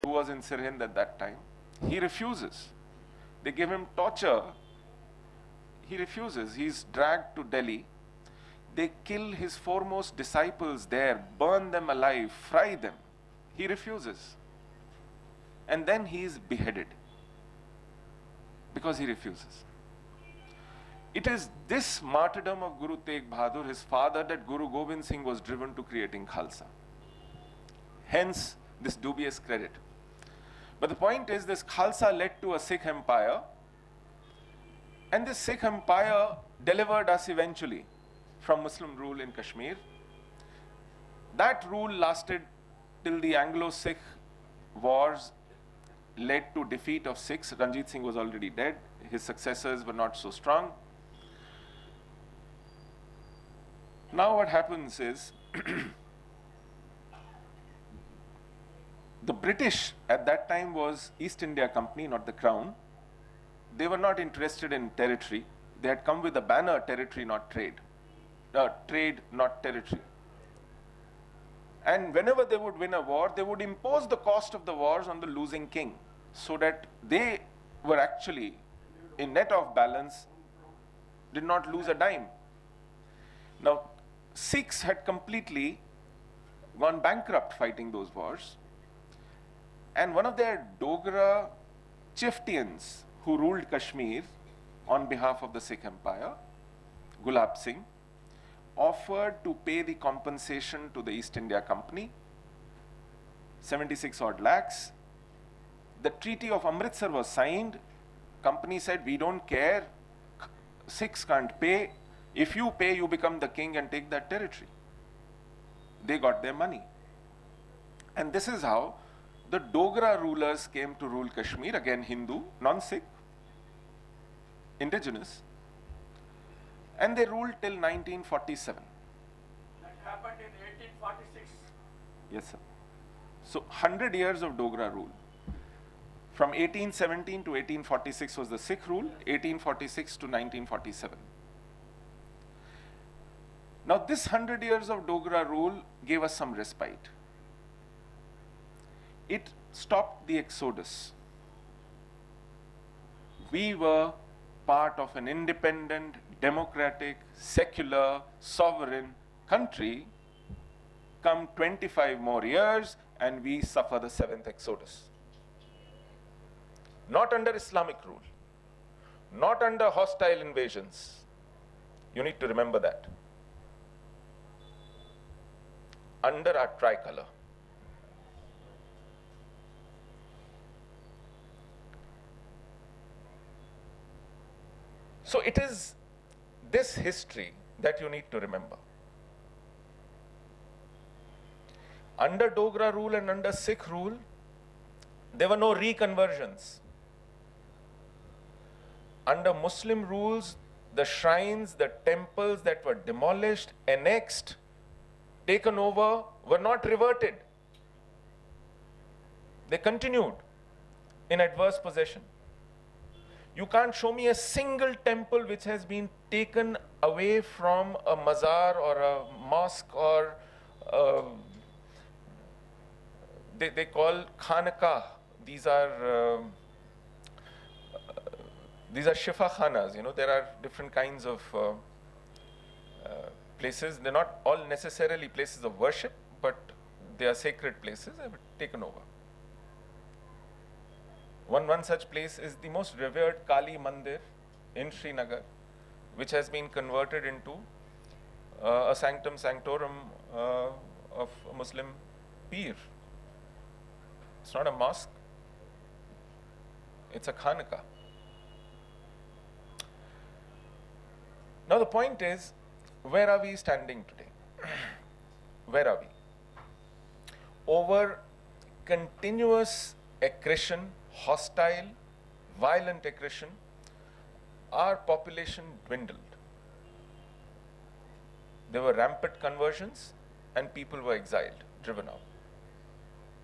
who was in Sirhind at that time. He refuses. They give him torture. He refuses. He's dragged to Delhi. They kill his foremost disciples there, burn them alive, fry them. He refuses. And then he is beheaded because he refuses. It is this martyrdom of Guru Tegh Bahadur, his father, that Guru Gobind Singh was driven to creating Khalsa. Hence, this dubious credit. But the point is, this Khalsa led to a Sikh empire, and this Sikh empire delivered us eventually from Muslim rule in Kashmir. That rule lasted till the Anglo-Sikh wars led to defeat of Sikhs. Ranjit Singh was already dead. His successors were not so strong. Now what happens is, the British at that time was East India Company, not the Crown. They were not interested in territory. They had come with a banner, territory, not trade. Trade, not territory. And whenever they would win a war, they would impose the cost of the wars on the losing king, so that they were actually, in net of balance, did not lose a dime. Now, Sikhs had completely gone bankrupt fighting those wars. And one of their Dogra chieftains who ruled Kashmir on behalf of the Sikh Empire, Gulab Singh, offered to pay the compensation to the East India Company, 76 odd lakhs. The Treaty of Amritsar was signed. Company said, we don't care, Sikhs can't pay. If you pay, you become the king and take that territory. They got their money. And this is how the Dogra rulers came to rule Kashmir, again Hindu, non-Sikh, indigenous. And they ruled till 1947. That happened in 1846. Yes, sir. So 100 years of Dogra rule. From 1817 to 1846 was the Sikh rule, 1846 to 1947. Now this 100 years of Dogra rule gave us some respite. It stopped the exodus. We were part of an independent, democratic, secular, sovereign country. Come 25 more years and we suffer the 7th exodus. Not under Islamic rule, not under hostile invasions. You need to remember that. Under our tricolor. So it is this history that you need to remember. Under Dogra rule and under Sikh rule, there were no reconversions. Under Muslim rules, the shrines, the temples that were demolished, annexed, taken over, were not reverted. They continued in adverse possession. You can't show me a single temple which has been taken away from a mazar or a mosque or they call khanakah. These are shifa khanas. You know, there are different kinds of places. They're not all necessarily places of worship, but they are sacred places that were taken over. One such place is the most revered Kali Mandir in Srinagar, which has been converted into a sanctum sanctorum of a Muslim Peer. It's not a mosque, it's a Khanaka. Now the point is, where are we standing today? Where are we? Over continuous aggression, hostile, violent aggression, our population dwindled. There were rampant conversions and people were exiled, driven out,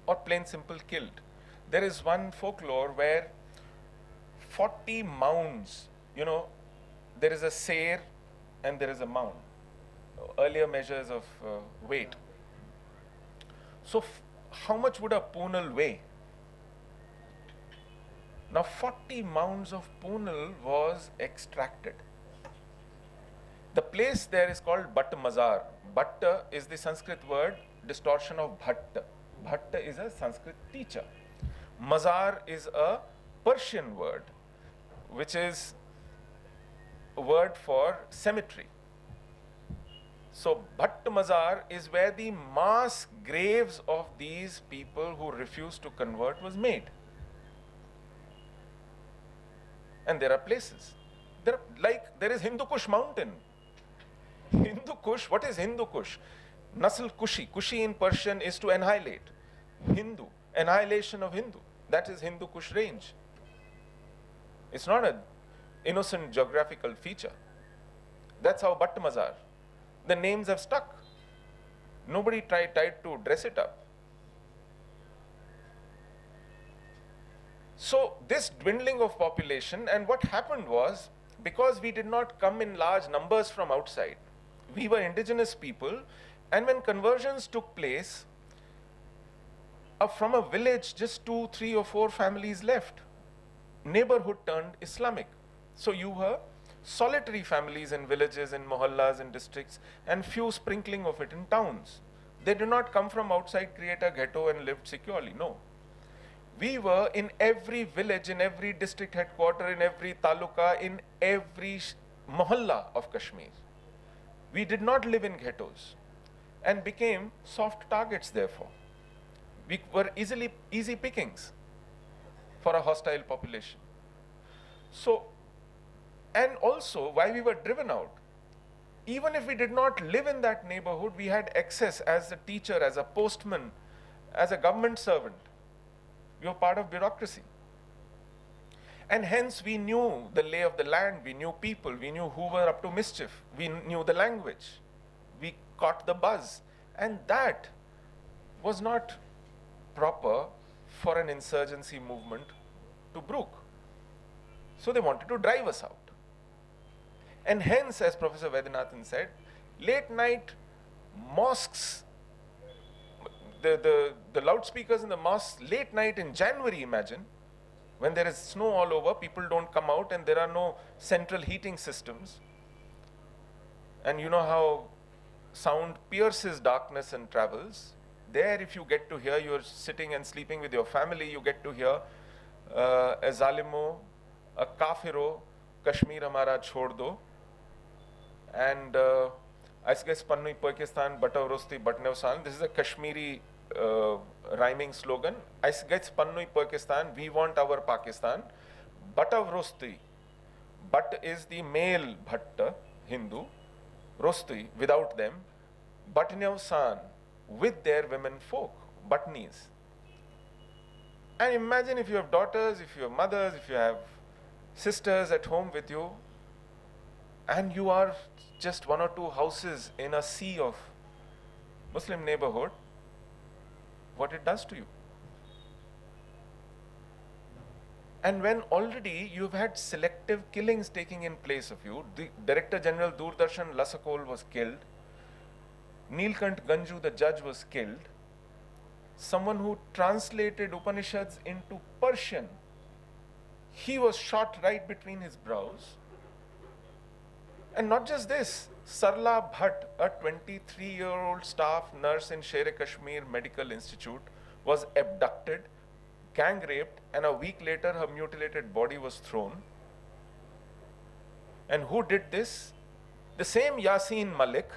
or plain simple killed. There is one folklore where 40 mounds, you know, there is a sair and there is a mound, earlier measures of weight. So how much would a punal weigh? Now 40 mounds of Poonal was extracted. The place there is called Bhatt Mazar. Bhatt is the Sanskrit word distortion of Bhatt. Bhatt is a Sanskrit teacher. Mazar is a Persian word, which is a word for cemetery. So Bhatt Mazar is where the mass graves of these people who refused to convert was made. And there are places. There is Hindu Kush mountain. Hindu Kush, what is Hindu Kush? Nasl Kushi. Kushi in Persian is to annihilate. Hindu, annihilation of Hindu. That is Hindu Kush range. It's not an innocent geographical feature. That's how Bhatt Mazar. The names have stuck. Nobody tried to dress it up. So this dwindling of population, and what happened was, because we did not come in large numbers from outside, we were indigenous people, and when conversions took place, from a village, just 2, 3 or 4 families left. Neighborhood turned Islamic. So you were solitary families in villages, in mohallas, in districts, and few sprinkling of it in towns. They did not come from outside, create a ghetto and lived securely, no. We were in every village, in every district headquarter, in every taluka, in every mohalla of Kashmir. We did not live in ghettos and became soft targets therefore. We were easy pickings for a hostile population. So, and also why we were driven out. Even if we did not live in that neighborhood, we had access as a teacher, as a postman, as a government servant. We were part of bureaucracy. And hence we knew the lay of the land, we knew people, we knew who were up to mischief, we knew the language, we caught the buzz. And that was not proper for an insurgency movement to brook. So they wanted to drive us out. And hence, as Professor Vaidynathan said, late night mosques, the loudspeakers in the mosques, late night in January, imagine, when there is snow all over, people don't come out and there are no central heating systems. And you know how sound pierces darkness and travels. There, if you get to hear, you're sitting and sleeping with your family, you get to hear a zalimo, a kafiro, Kashmir hamara chhod do, and I guess Pannui Pakistan, Batav Rosti, Batnev. This is a Kashmiri rhyming slogan. I guess Pannui Pakistan, we want our Pakistan. Batav Rosti, Bhat is the male Bhatta, Hindu, Rosti, without them, Batnev San, with their women folk, Batnis. And imagine if you have daughters, if you have mothers, if you have sisters at home with you, and you are just 1 or 2 houses in a sea of Muslim neighborhood, what it does to you. And when already you've had selective killings taking in place of you, the Director General Doordarshan Lasakol was killed, Neelkant Ganju, the judge, was killed, someone who translated Upanishads into Persian, he was shot right between his brows. And not just this, Sarla Bhatt, a 23-year-old staff nurse in Sher-e-Kashmir Medical Institute, was abducted, gang raped, and a week later her mutilated body was thrown. And who did this? The same Yasin Malik,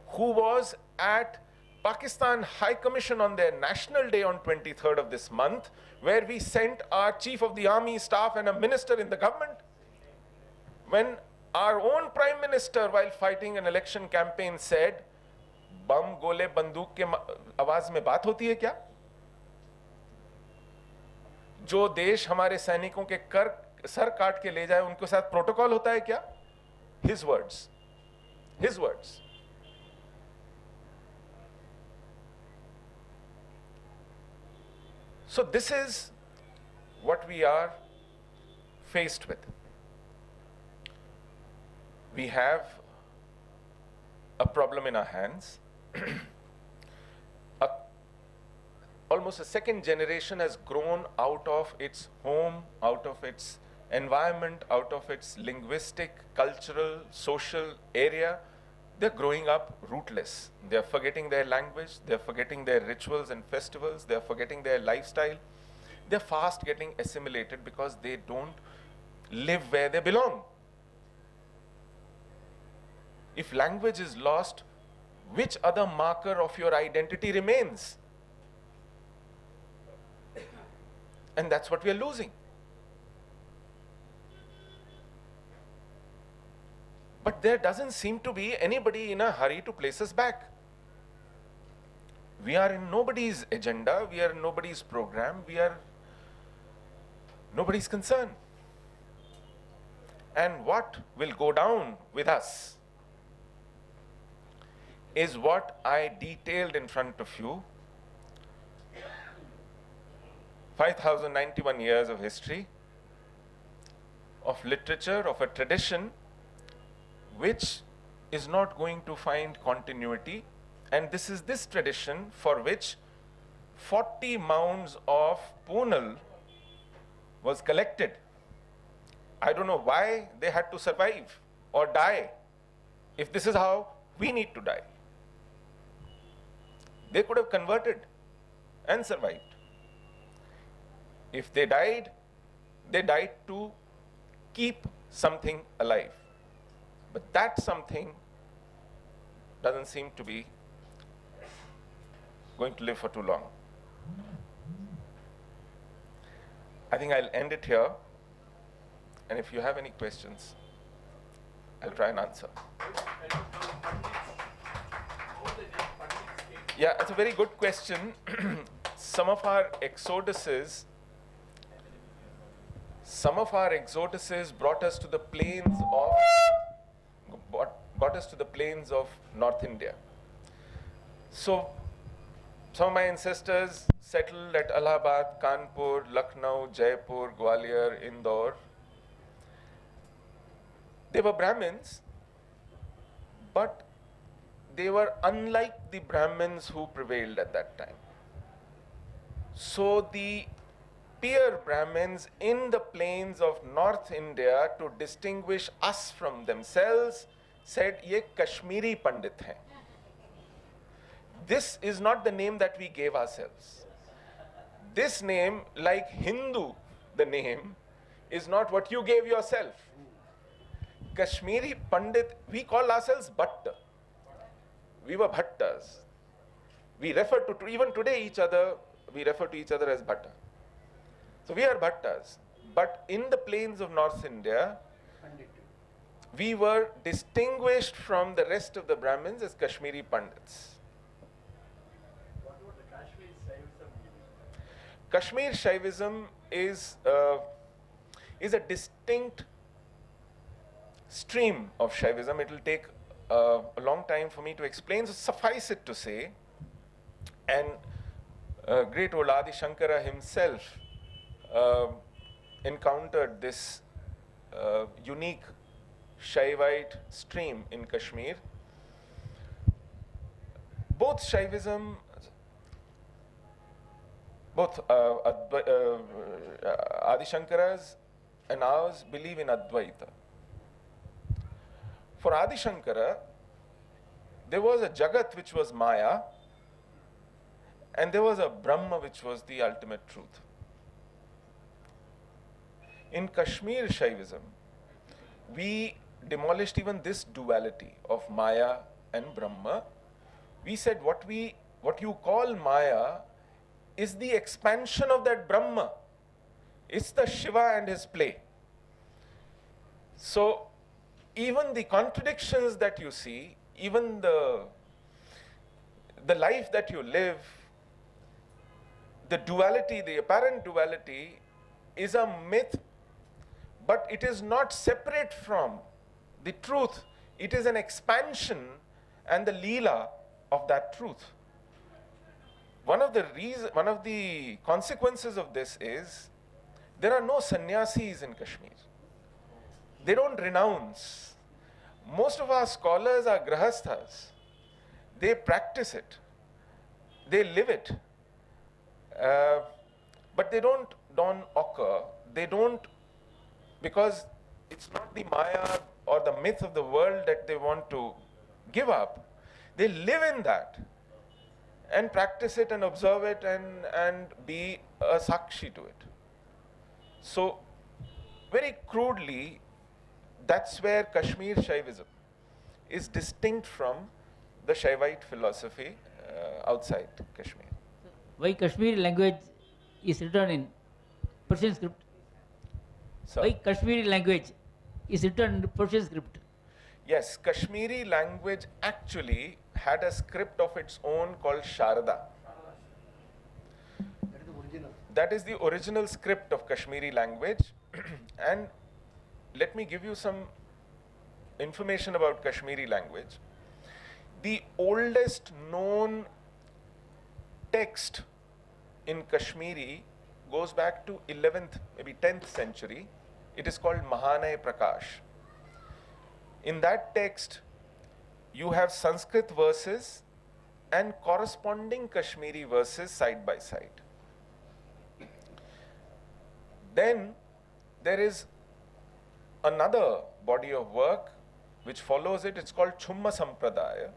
who was at Pakistan High Commission on their National Day on 23rd of this month, where we sent our Chief of the Army Staff and a minister in the government. When our own Prime Minister, while fighting an election campaign, said, "Bam, gole, banduk ke आवाज में बात होती है क्या? जो देश हमारे सैनिकों के सर काट के ले जाए, उनके साथ प्रोटोकॉल होता है क्या?" His words. His words. So this is what we are faced with. We have a problem in our hands. almost a second generation has grown out of its home, out of its environment, out of its linguistic, cultural, social area. They're growing up rootless. They're forgetting their language, they're forgetting their rituals and festivals, they're forgetting their lifestyle. They're fast getting assimilated because they don't live where they belong. If language is lost, which other marker of your identity remains? And that's what we are losing. But there doesn't seem to be anybody in a hurry to place us back. We are in nobody's agenda, we are in nobody's program, we are nobody's concern. And what will go down with us is what I detailed in front of you. 5,091 years of history, of literature, of a tradition which is not going to find continuity. And this is this tradition for which 40 mounds of Poonal was collected. I don't know why they had to survive or die if this is how we need to die. They could have converted and survived. If they died to keep something alive. But that something doesn't seem to be going to live for too long. I think I'll end it here. And if you have any questions, I'll try and answer. Yeah, it's a very good question. Some of our exoduses brought us to the plains of North India. So some of my ancestors settled at Allahabad, Kanpur, Lucknow, Jaipur, Gwalior, Indore. They were Brahmins, but they were unlike the Brahmins who prevailed at that time. So the peer Brahmins in the plains of North India, to distinguish us from themselves, said, "Ye Kashmiri Pandit hain." This is not the name that we gave ourselves. This name, like Hindu, the name, is not what you gave yourself. Kashmiri Pandit, we call ourselves Bhatta. We were Bhattas. We refer to, even today, we refer to each other as Bhatta. So we are Bhattas. But in the plains of North India, we were distinguished from the rest of the Brahmins as Kashmiri Pandits. What about the Kashmir Shaivism? Kashmir Shaivism is a distinct stream of Shaivism. It will take a long time for me to explain, so suffice it to say, and great old Adi Shankara himself encountered this unique Shaivite stream in Kashmir. Both Shaivism, both Adi Shankara's and ours believe in Advaita. For Adi Shankara, there was a Jagat which was Maya, and there was a Brahma which was the ultimate truth. In Kashmir Shaivism, we demolished even this duality of Maya and Brahma. We said what you call Maya is the expansion of that Brahma. It's the Shiva and his play. So even the contradictions that you see, even the life that you live, the duality, the apparent duality, is a myth, but it is not separate from the truth. It is an expansion and the leela of that truth. One of the consequences of this is there are no sannyasis in Kashmir. They don't renounce. Most of our scholars are grahasthas. They practice it. They live it. Uh, but they don't occur. They don't, because it's not the Maya or the myth of the world that they want to give up. They live in that and practice it and observe it and be a sakshi to it. So, very crudely, that's where Kashmir Shaivism is distinct from the Shaivite philosophy outside Kashmir. Why Kashmiri language is written in Persian script? So, Why Kashmiri language is written in Persian script? yes, Kashmiri language actually had a script of its own called Sharda. That is the original. That is the original script of Kashmiri language. And let me give you some information about Kashmiri language. The oldest known text in Kashmiri goes back to 11th, maybe 10th century. It is called Mahanay Prakash. In that text, you have Sanskrit verses and corresponding Kashmiri verses side by side. Then there is another body of work which follows it. It's called Chumma Sampradaya,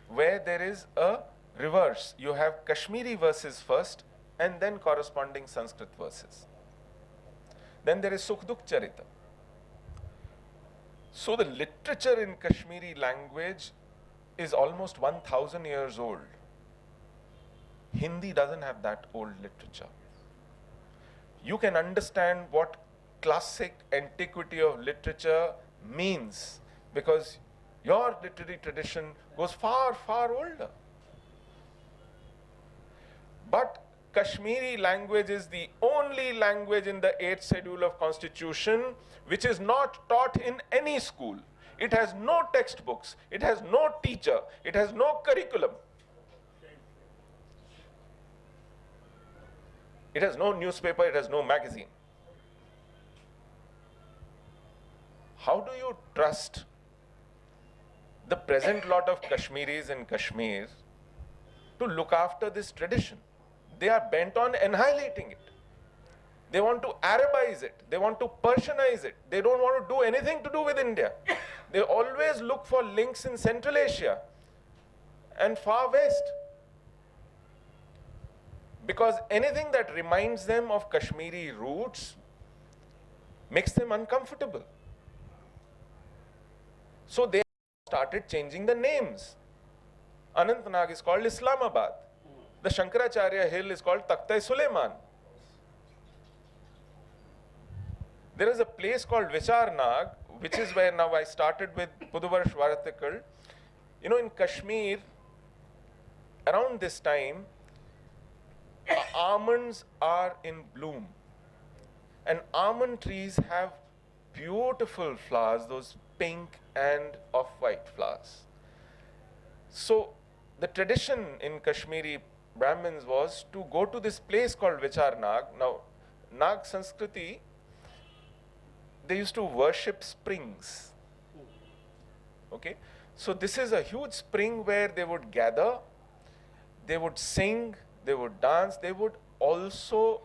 where there is a reverse. You have Kashmiri verses first and then corresponding Sanskrit verses. Then there is Sukhduk Charita. So the literature in Kashmiri language is almost 1,000 years old. Hindi doesn't have that old literature. You can understand what classic antiquity of literature means because your literary tradition goes far, far older. But Kashmiri language is the only language in the 8th schedule of Constitution which is not taught in any school. It has no textbooks, it has no teacher, it has no curriculum. It has no newspaper, it has no magazine. How do you trust the present lot of Kashmiris in Kashmir to look after this tradition? They are bent on annihilating it. They want to Arabize it. They want to Persianize it. They don't want to do anything to do with India. They always look for links in Central Asia and Far West. Because anything that reminds them of Kashmiri roots makes them uncomfortable. So they started changing the names. Anantnag is called Islamabad. The Shankaracharya hill is called Takhta-e-Suleiman. There is a place called Vicharnag, which is where now I started with Puduvarsh Varathikal. You know, in Kashmir, around this time, almonds are in bloom. And almond trees have beautiful flowers, those pink and off-white flowers. So the tradition in Kashmiri Brahmins was to go to this place called Vicharnag. Now, Nag Sanskriti, they used to worship springs. Okay? So this is a huge spring where they would gather, they would sing, they would dance, they would also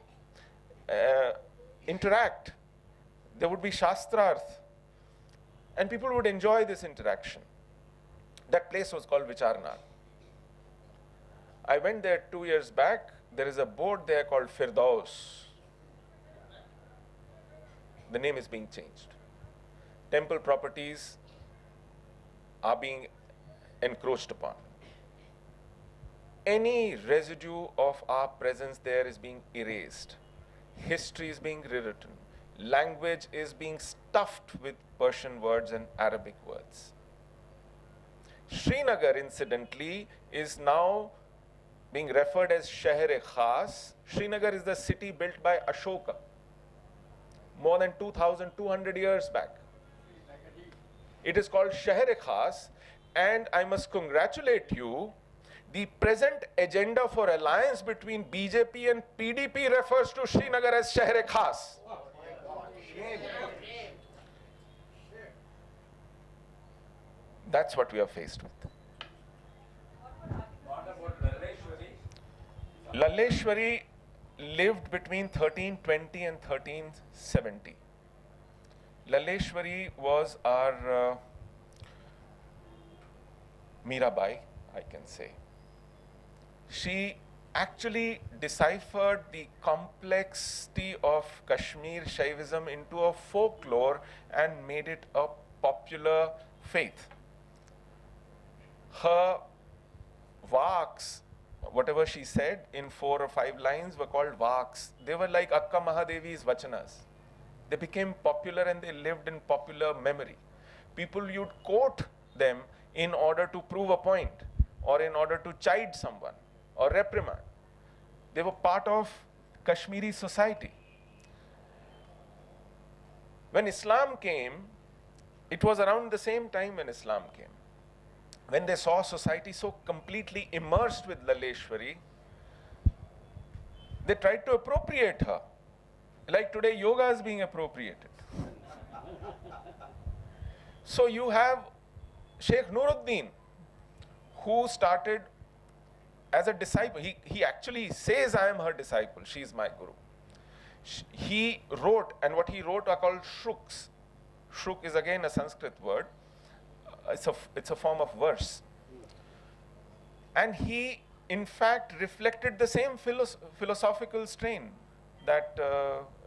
interact. There would be Shastrarth. And people would enjoy this interaction. That place was called Vicharnag. I went there 2 years back. There is a board there called Firdaus. The name is being changed. Temple properties are being encroached upon. Any residue of our presence there is being erased. History is being rewritten. Language is being stuffed with Persian words and Arabic words. Srinagar, incidentally, is now being referred as Sheher-e-Khas. Srinagar is the city built by Ashoka more than 2,200 years back. It is called Sheher-e-Khas, and I must congratulate you. The present agenda for alliance between BJP and PDP refers to Srinagar as Sheher-e-Khas. That's what we are faced with. Laleshwari lived between 1320 and 1370. Laleshwari was our Mirabai, I can say. She actually deciphered the complexity of Kashmir Shaivism into a folklore and made it a popular faith. Her vaks, whatever she said in 4 or 5 lines, were called vaks. They were like Akka Mahadevi's vachanas. They became popular and they lived in popular memory. People you'd quote them in order to prove a point or in order to chide someone or reprimand. They were part of Kashmiri society. When Islam came, it was around the same time when Islam came. When they saw society so completely immersed with Laleshwari, they tried to appropriate her. Like today, yoga is being appropriated. So you have Sheikh Nuruddin, who started as a disciple. He actually says, I am her disciple, she is my guru. He wrote, and what he wrote are called shruks. Shruk is again a Sanskrit word. It's a form of verse. And he, in fact, reflected the same philosophical strain that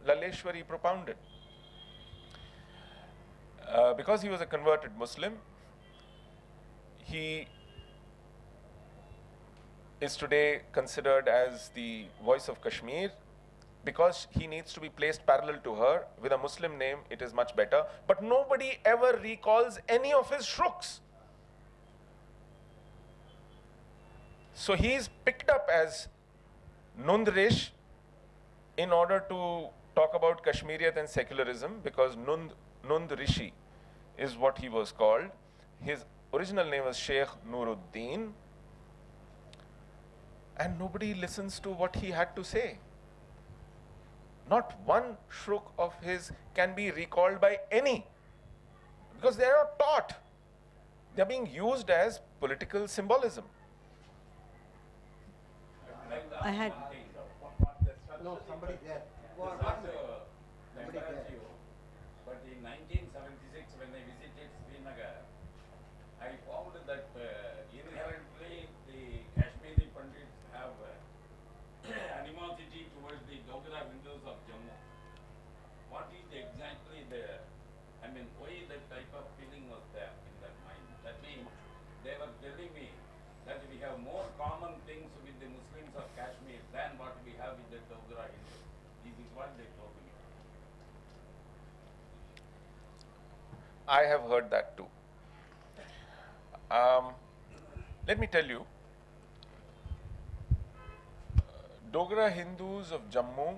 Laleshwari propounded. Because he was a converted Muslim, he is today considered as the voice of Kashmir. Because he needs to be placed parallel to her, with a Muslim name, it is much better. But nobody ever recalls any of his shruks. So he is picked up as Nundrish in order to talk about Kashmiriyat and secularism, because Nund Rishi is what he was called. His original name was Sheikh Nuruddin. And nobody listens to what he had to say. Not one shruk of his can be recalled by any, because they are not taught. They are being used as political symbolism. I had No, somebody there. Somebody there. But in 1976, when I visited Srinagar, I found that inherently the Kashmiri Pandits have animosity towards the Dogra Hindus of Jammu. What is exactly the, why that type of feeling was there in that mind? That means they were telling me that we have more common things with the Muslims of Kashmir than what we have with the Dogra Hindus. This is what they told me. I have heard that too. Let me tell you, Dogra Hindus of Jammu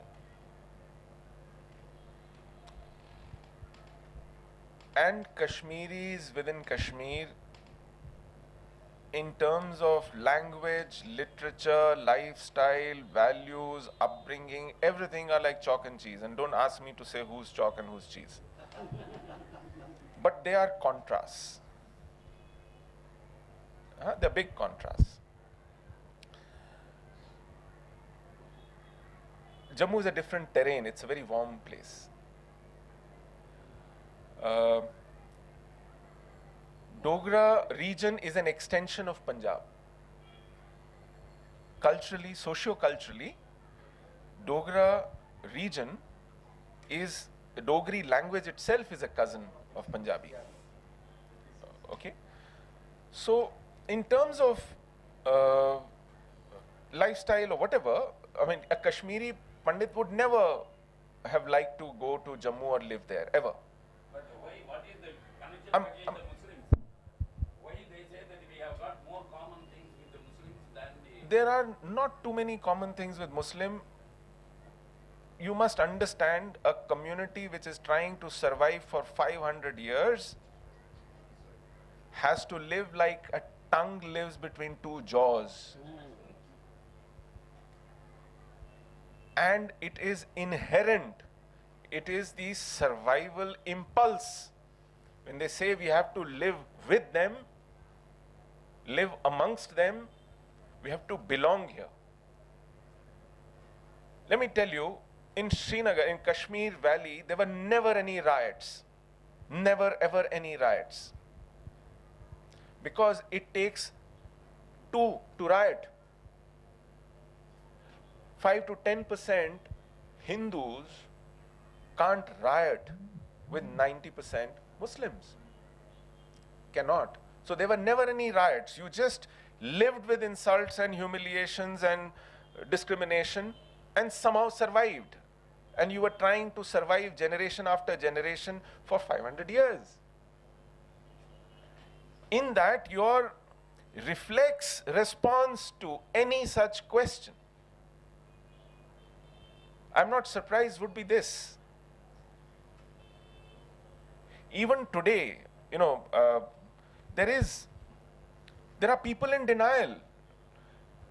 and Kashmiris within Kashmir, in terms of language, literature, lifestyle, values, upbringing, everything are like chalk and cheese. And don't ask me to say who's chalk and who's cheese. But they are contrasts. They're big contrasts. Jammu is a different terrain. It's a very warm place. Dogra region is an extension of Punjab. Culturally, socio-culturally, Dogra region is, the Dogri language itself is a cousin of Punjabi. Okay? So, in terms of lifestyle or whatever, a Kashmiri Pandit would never have liked to go to Jammu or live there, ever. But why, what is the connection against the Muslims? Why they say that we have got more common things with the Muslims than the... There are not too many common things with Muslim. You must understand, a community which is trying to survive for 500 years has to live like a tongue lives between two jaws. And it is inherent. It is the survival impulse. When they say we have to live with them, live amongst them, we have to belong here. Let me tell you, in Srinagar, in Kashmir Valley, there were never any riots. Never ever any riots. Because it takes two to riot. 5 to 10% Hindus can't riot with 90% Muslims. Cannot. So there were never any riots. You just lived with insults and humiliations and discrimination and somehow survived. And you were trying to survive generation after generation for 500 years. In that, your reflex response to any such question, I'm not surprised, would be this. Even today, you know, there are people in denial.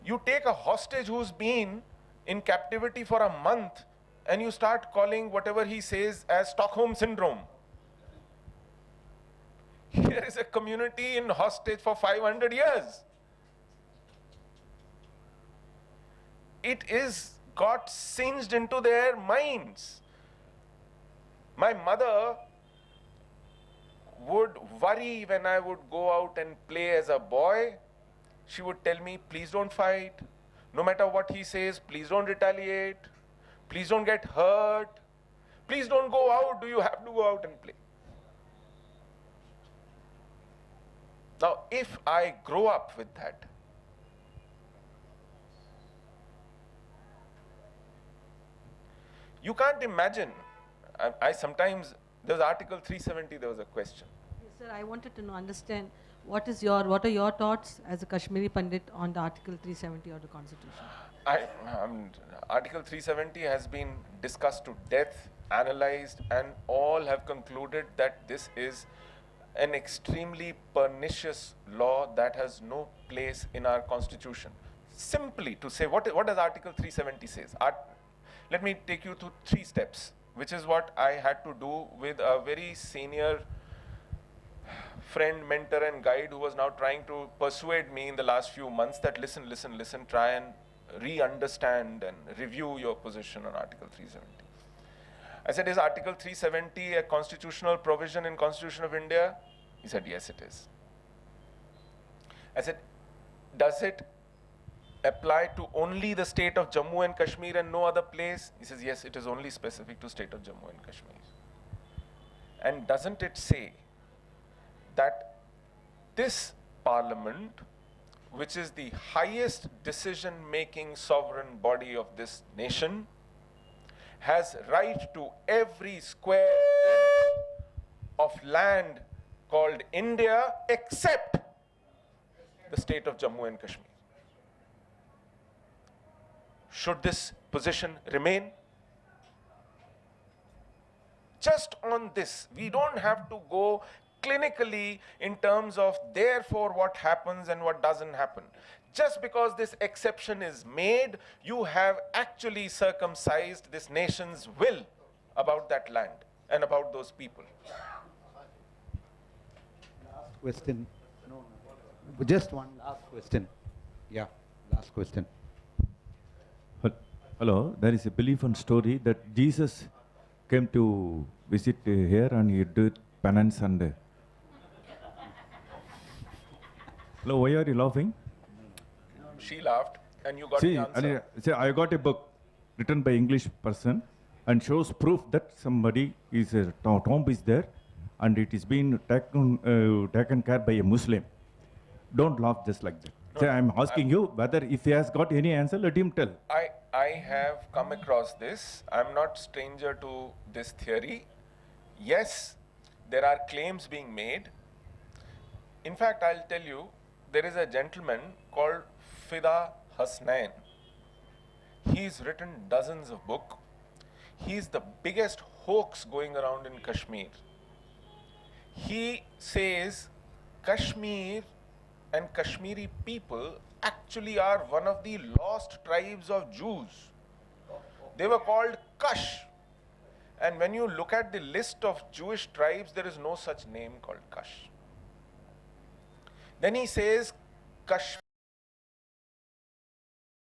You take a hostage who's been in captivity for a month and you start calling whatever he says as Stockholm Syndrome. Here is a community in hostage for 500 years. It is got singed into their minds. My mother would worry when I would go out and play as a boy. She would tell me, please don't fight. No matter what he says, please don't retaliate. Please don't get hurt. Please don't go out. Do you have to go out and play? Now, if I grow up with that, you can't imagine. I sometimes, there was Article 370, there was a question. Yes, sir, I wanted to understand what are your thoughts as a Kashmiri Pandit on the Article 370 of the Constitution? Article 370 has been discussed to death, analyzed, and all have concluded that this is an extremely pernicious law that has no place in our constitution. Simply to say, what does Article 370 says? Let me take you through 3 steps, which is what I had to do with a very senior friend, mentor, and guide who was now trying to persuade me in the last few months that listen, try and re-understand and review your position on Article 370. I said, is Article 370 a constitutional provision in Constitution of India? He said, yes, it is. I said, does it apply to only the state of Jammu and Kashmir and no other place? He says, yes, it is only specific to state of Jammu and Kashmir. And doesn't it say that this parliament, which is the highest decision-making sovereign body of this nation, has right to every square inch of land called India except the state of Jammu and Kashmir? Should this position remain? Just on this, we don't have to go clinically in terms of therefore what happens and what doesn't happen. Just because this exception is made, you have actually circumcised this nation's will about that land and about those people. Last question. No, just one last question. Yeah, last question. Hello, there is a belief and story that Jesus came to visit here and he did penance and... Hello, why are you laughing? She laughed and you got the answer. See, I got a book written by English person and shows proof that somebody is a tomb is there and it is being taken care by a Muslim. Don't laugh just like that. No, so I'm asking you whether if he has got any answer, let him tell. I have come across this. I'm not stranger to this theory. Yes, there are claims being made. In fact, I'll tell you, there is a gentleman called Fida Hasnain. He's written dozens of books. He's the biggest hoax going around in Kashmir. He says Kashmir and Kashmiri people actually are one of the lost tribes of Jews. They were called Kash. And when you look at the list of Jewish tribes, there is no such name called Kash. Then he says Kashmir